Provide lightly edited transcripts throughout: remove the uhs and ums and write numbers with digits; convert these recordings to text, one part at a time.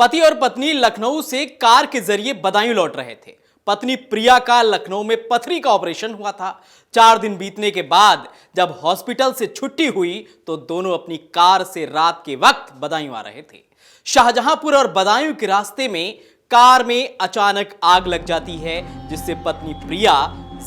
पति और पत्नी लखनऊ से कार के जरिए बदायूं लौट रहे थे। पत्नी प्रिया का लखनऊ में पथरी का ऑपरेशन हुआ था। 4 दिन बीतने के बाद जब हॉस्पिटल से छुट्टी हुई तो दोनों अपनी कार से रात के वक्त बदायूं आ रहे थे। शाहजहांपुर और बदायूं के रास्ते में कार में अचानक आग लग जाती है, जिससे पत्नी प्रिया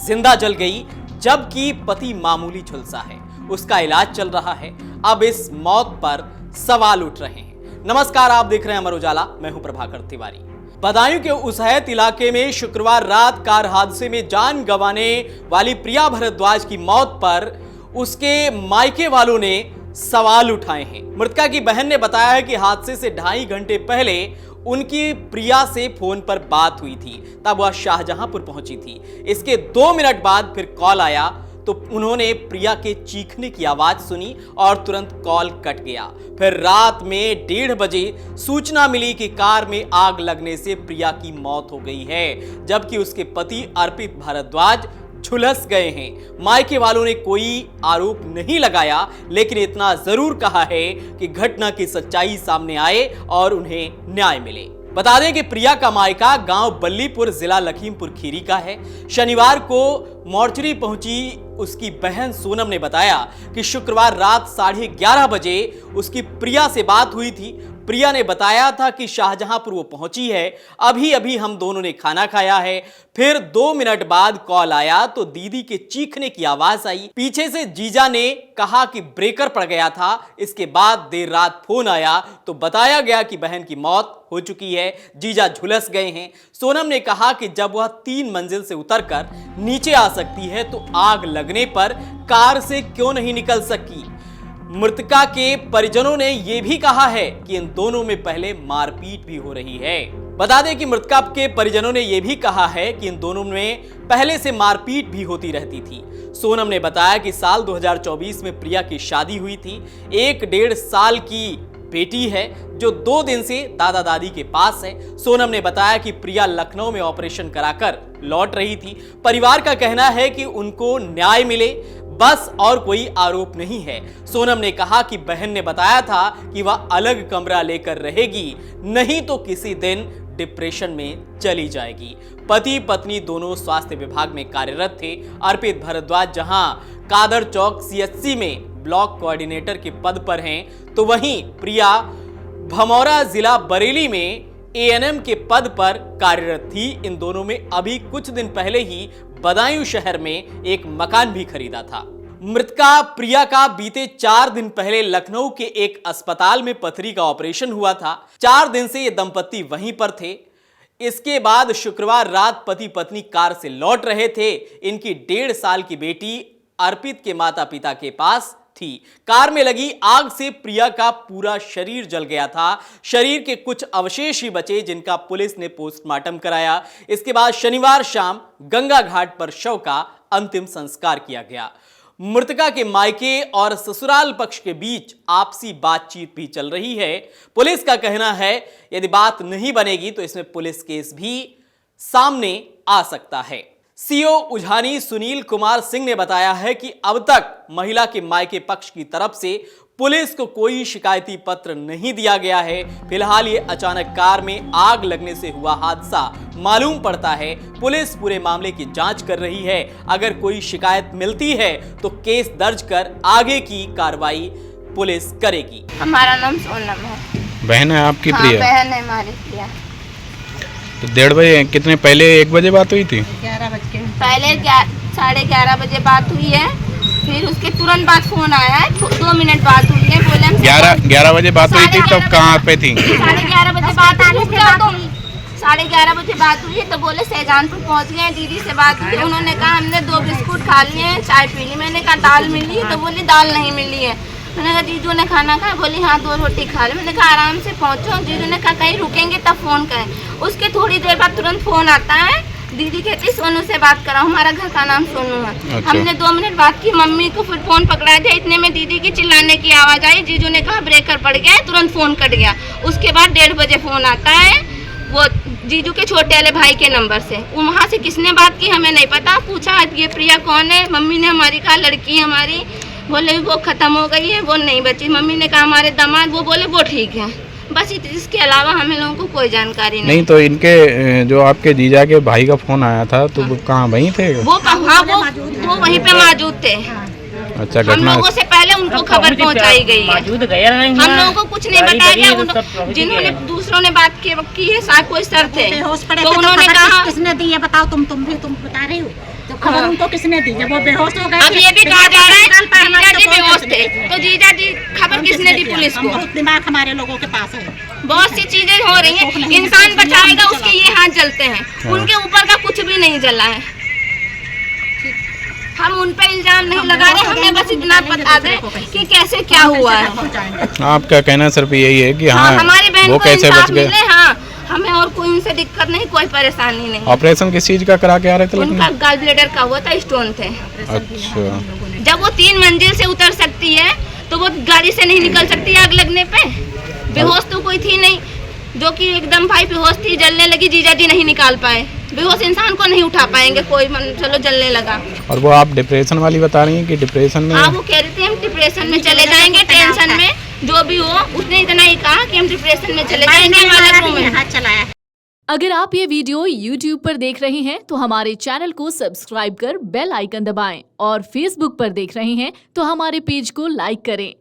जिंदा जल गई, जबकि पति मामूली झुलसा है। उसका इलाज चल रहा है। अब इस मौत पर सवाल उठ रहे हैं। नमस्कार, आप देख रहे हैं अमर उजाला। मैं हूं प्रभाकर तिवारी। बदायूं के उसहैत इलाके में शुक्रवार रात कार हादसे में जान गंवाने वाली प्रिया भारद्वाज की मौत पर उसके मायके वालों ने सवाल उठाए हैं। मृतका की बहन ने बताया है कि हादसे से 2.5 घंटे पहले उनकी प्रिया से फोन पर बात हुई थी, तब वह शाहजहांपुर पहुंची थी। इसके 2 मिनट बाद फिर कॉल आया तो उन्होंने प्रिया के चीखने की आवाज सुनी और तुरंत कॉल कट गया। फिर रात में 1:30 बजे सूचना मिली कि कार में आग लगने से प्रिया की मौत हो गई है, जबकि उसके पति अर्पित भारद्वाज झुलस गए हैं। मायके वालों ने कोई आरोप नहीं लगाया, लेकिन इतना जरूर कहा है कि घटना की सच्चाई सामने आए और उन्हें न्याय मिले। बता दें कि प्रिया का मायका गांव बल्लीपुर, जिला लखीमपुर खीरी का है। शनिवार को मोर्चरी पहुंची उसकी बहन सोनम ने बताया कि शुक्रवार रात 11:30 बजे उसकी प्रिया से बात हुई थी। प्रिया ने बताया था कि शाहजहांपुर वो पहुंची है, अभी अभी हम दोनों ने खाना खाया है। फिर 2 मिनट बाद कॉल आया तो दीदी के चीखने की आवाज आई। पीछे से जीजा ने कहा कि ब्रेकर पड़ गया था। इसके बाद देर रात फोन आया तो बताया गया कि बहन की मौत हो चुकी है, जीजा झुलस गए हैं। सोनम ने कहा कि जब वह 3 मंजिल से उतरकर नीचे आ सकती है तो आग लगने पर कार से क्यों नहीं निकल सकी। मृतका के परिजनों ने यह भी कहा है कि इन दोनों में पहले मारपीट भी हो रही है। बता दें कि मृतका के परिजनों ने यह भी कहा है कि इन दोनों में पहले से मारपीट भी होती रहती थी। सोनम ने बताया कि साल 2024 में प्रिया की शादी हुई थी। 1-1.5 साल की बेटी है जो 2 दिन से दादा दादी के पास है। सोनम ने बताया कि प्रिया लखनऊ में ऑपरेशन कराकर लौट रही थी। परिवार का कहना है कि उनको न्याय मिले, बस और कोई आरोप नहीं है। सोनम ने कहा कि बहन ने बताया था कि वह अलग कमरा लेकर रहेगी, नहीं तो किसी दिन डिप्रेशन में चली जाएगी। पति पत्नी दोनों स्वास्थ्य विभाग में कार्यरत थे। अर्पित भारद्वाज जहां कादर चौक CHC में ब्लॉक कोऑर्डिनेटर के पद पर हैं, तो वहीं प्रिया भमौरा जिला बरेली में ANM के पद पर कार्यरत थी। इन दोनों में अभी कुछ दिन पहले ही बदायूं शहर में एक मकान भी खरीदा था। मृतका प्रिया का बीते 4 दिन पहले लखनऊ के एक अस्पताल में पथरी का ऑपरेशन हुआ था। 4 दिन से ये दंपति वहीं पर थे। इसके बाद शुक्रवार रात पति पत्नी कार से लौट रहे थे। इनकी 1.5 साल की बेटी अर्पित के माता पिता के पास थी। कार में लगी आग से प्रिया का पूरा शरीर जल गया था। शरीर के कुछ अवशेष ही बचे, जिनका पुलिस ने पोस्टमार्टम कराया। इसके बाद शनिवार शाम गंगा घाट पर शव का अंतिम संस्कार किया गया। मृतका के मायके और ससुराल पक्ष के बीच आपसी बातचीत भी चल रही है। पुलिस का कहना है यदि बात नहीं बनेगी तो इसमें पुलिस केस भी सामने आ सकता है। CO उझानी सुनील कुमार सिंह ने बताया है कि अब तक महिला के मायके पक्ष की तरफ से पुलिस को कोई शिकायती पत्र नहीं दिया गया है। फिलहाल ये अचानक कार में आग लगने से हुआ हादसा मालूम पड़ता है। पुलिस पूरे मामले की जांच कर रही है। अगर कोई शिकायत मिलती है तो केस दर्ज कर आगे की कार्रवाई पुलिस करेगी। हमारा नाम सोनम है। बहन है आपकी हाँ, प्रिया? बहन है हमारी प्रिया। तो 1:30 बजे कितने पहले 1 बजे बात हुई थी? 11 बज के पहले 11:30 बजे बात हुई है। फिर उसके तुरंत बाद फोन आया है। 2 मिनट बात हुई है। बोले हम 11 बजे बात हुई थी, तब कहाँ पे थी? 11:30 बजे बात आई। 11:30 बजे बात हुई तो बोले शाहजहांपुर पहुंच गए। दीदी से बात हुई, उन्होंने कहा हमने 2 बिस्कुट खा लिए हैं, चाय पी ली। मैंने कहा दाल मिली? तो बोली दाल नहीं मिली है। मैंने कहा जीजू ने खाना खाया? बोली हाँ 2 रोटी खा ली। मैंने कहा आराम से पहुंचो। जीजू ने कहा कहीं रुकेंगे तब फोन करें। उसके थोड़ी देर बाद तुरंत फोन आता है। दीदी कहती सोनू से बात कराओ, हमारा घर का नाम सोनू है। अच्छा। हमने 2 मिनट बात की। मम्मी को फिर फोन पकड़ा दिया। इतने में दीदी की चिल्लाने की आवाज आई। जीजू ने कहा ब्रेकर पड़ गया है, तुरंत फोन कट गया। उसके बाद 1:30 बजे फोन आता है, वो जीजू के छोटे वाले भाई के नंबर से। वहाँ से किसने बात की हमें नहीं पता। पूछा ये प्रिया कौन है? मम्मी ने हमारी कहा लड़की हमारी। बोले वो खत्म हो गई है, वो नहीं बची। मम्मी ने कहा हमारे दामाद, वो बोले वो ठीक है। बस इसके अलावा हमें लोगों को कोई जानकारी नहीं। नहीं तो इनके जो आपके जीजा के भाई का फोन आया था तो वो कहाँ वहीं थे? वो वहीं पे मौजूद थे। अच्छा, हम घटना लोगों से पहले उनको खबर पहुंचाई गई है। हम लोगों को कुछ नहीं बताया गया। जिन्होंने दूसरों ने बात की है, शायद कोई सर थे, तो उन्होंने कहा किसने दी है बताओ। तुम बता रही हो तो खबर उनको किसने दी जब वो बेहोश हो गए? अब ये भी कहा जा रहा है जीजा जी बेहोश थे, तो जीजा जी खबर किसने दी पुलिस को? बहुत दिमाग हमारे लोगों के पास है। बहुत सी चीजें हो रही हैं। इंसान बचाएगा उसके ये हाथ जलते हैं, उनके ऊपर का कुछ भी नहीं जला है। हम उन पे इल्जाम नहीं लगा रहे, हमें बस इतना बता दें कि कैसे क्या हुआ है। आपका कहना सिर्फ यही है कि हाँ, हमारी बहन वो को कैसे इंसाफ बच गए? मिले। हाँ, हमें और कोई उनसे दिक्कत नहीं, कोई परेशानी नहीं। ऑपरेशन किस चीज का करा के आ रहे थे? उनका गॉल ब्लैडर का हुआ था, स्टोन थे। अच्छा, जब वो 3 मंजिल से उतर सकती है तो वो गाड़ी से नहीं निकल सकती आग लगने पे। बेहोश तो कोई थी नहीं, जो कि एकदम भाई बेहोश थी, जलने लगी, जीजा जी नहीं निकाल पाए। बेहोश इंसान को नहीं उठा पाएंगे कोई, चलो जलने लगा। और वो आप डिप्रेशन वाली बता रही हैं कि डिप्रेशन में? हाँ, वो कह रहे थे हम डिप्रेशन में चले जाएंगे, टेंशन में जो भी हो। उसने इतना ही कहा कि हम डिप्रेशन में चले जाएंगे। हाथ चलाया। अगर आप ये वीडियो YouTube पर देख रहे हैं तो हमारे चैनल को सब्सक्राइब कर बेल आइकन दबाएं और Facebook पर देख रहे हैं तो हमारे पेज को लाइक करें।